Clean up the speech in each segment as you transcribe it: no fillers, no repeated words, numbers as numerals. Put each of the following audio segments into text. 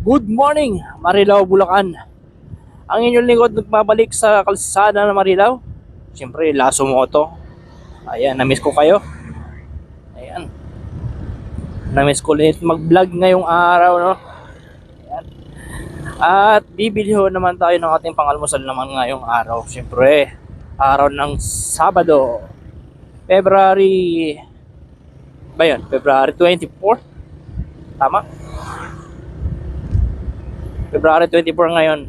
Good morning, Marilao, Bulacan. Ang inyong lingkod nagbabalik sa kalsada ng Marilao. Siyempre, Lasso Moto. Ayan, na-miss ko kayo. Ayan, na-miss ko ulit mag-vlog ngayong araw, no? Ayan. At bibili ho naman tayo ng ating pangalmusal naman ngayong araw. Siyempre, araw ng Sabado. February ba yun? February 24? Tama? February 24 ngayon.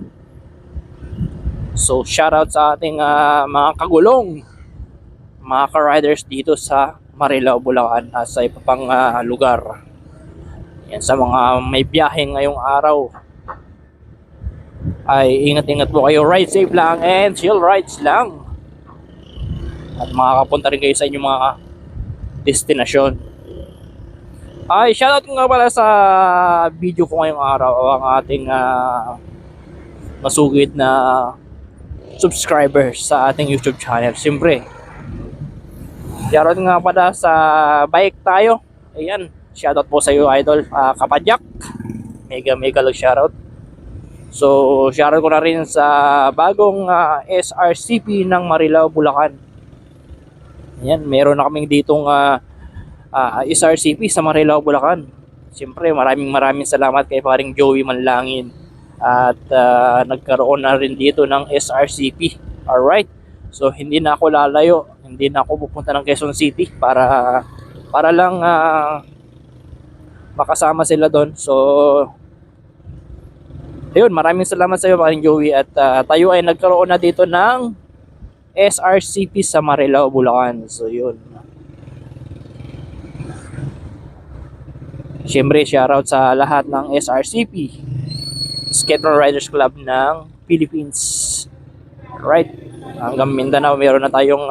So, shoutout sa ating mga kagulong, mga ka-riders dito sa Marilao, Bulacan at sa iba pang lugar. Yan, sa mga may biyahe ngayong araw ay ingat-ingat po kayo, ride safe lang and chill rides lang at makakapunta rin kayo sa inyong mga destinasyon. Ay, shoutout ko nga pala sa video ko ngayong araw ang ating masugid na subscribers sa ating YouTube channel. Siyempre, shoutout nga pala sa Bike Tayo. Ayan, shoutout po sa iyo, idol, Kapadyak. Mega lang shoutout. So, shoutout ko na rin sa bagong SRCP ng Marilao, Bulacan. Ayan, meron na kaming ditong SRCP sa Marilao, Bulacan. Siyempre, maraming salamat kay paring Joey Manlangin. At nagkaroon na rin dito ng SRCP. Alright, so hindi na ako lalayo, hindi na ako pupunta ng Quezon City para lang makasama sila doon. So ayun, maraming salamat sa iyo, paring Joey. At tayo ay nagkaroon na dito ng SRCP sa Marilao, Bulacan. So yun, siyempre shoutout sa lahat ng SRCP, Skateboard Riders Club ng Philippines. Right, hanggang Mindanao meron na tayong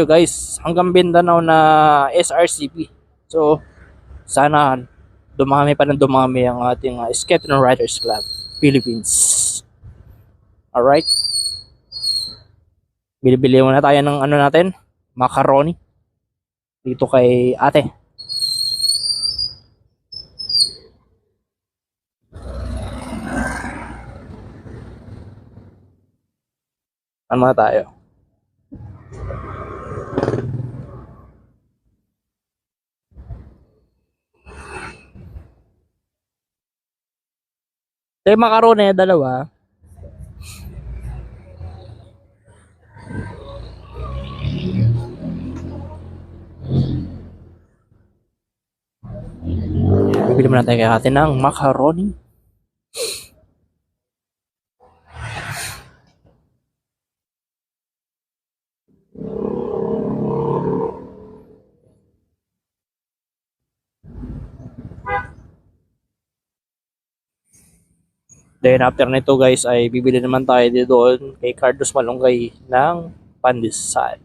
guys, hanggang Mindanao na SRCP. So sana dumami pa ng dumami ang ating Skateboard Riders Club Philippines. Alright, bili-bili muna tayo ng ano natin, macaroni dito kay ate. Ano muna tayo? Kay macaroni, dalawa. Bibili muna tayo kay ate ng macaroni. Then after nito guys ay bibili naman tayo doon kay Carlos Malunggay ng pandesal.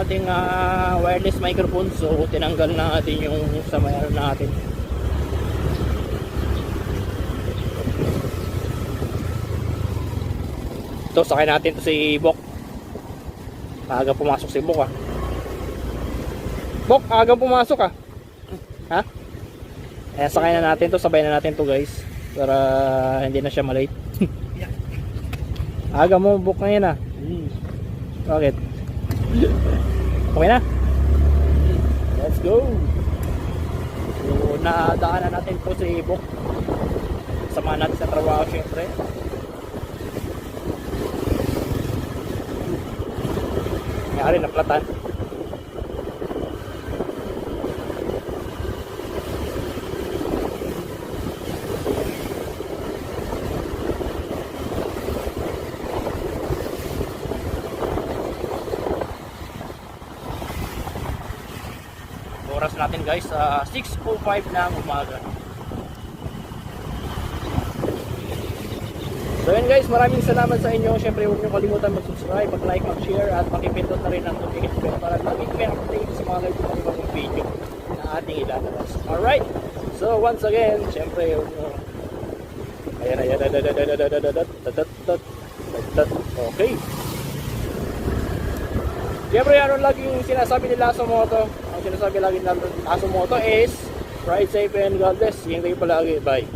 ating wireless microphone, so tinanggal na natin yung sa mayroon natin. Ito, sakay natin to si Bok. Maaga pumasok si Bok ah. Bok, aga pumasok ah. Ha? Ayan, sakay na natin to, sabay na natin to guys, para hindi na siya malate. Aga mo Bok ngayon ah. Bakit? Okay na? Let's go! So, nadaanan natin po si Bok. Samahan natin sa trabaho syempre. Nangyari, naplatan. Oras natin guys, 6:05 ng umaga. So yun guys, maraming salamat sa inyo. Syempre huwag nyo kalimutan mag-subscribe, mag-like, mag-share at makipindot na rin ang notification bell para laging may update sa mga ibang video na ating ilalabas. Alright, so once again, syempre ayan, okay. Syempre ano laging sinasabi nila sa moto, ang sinasabi lagi nila sa moto is ride safe and God bless. Ingat kayo palagi, bye.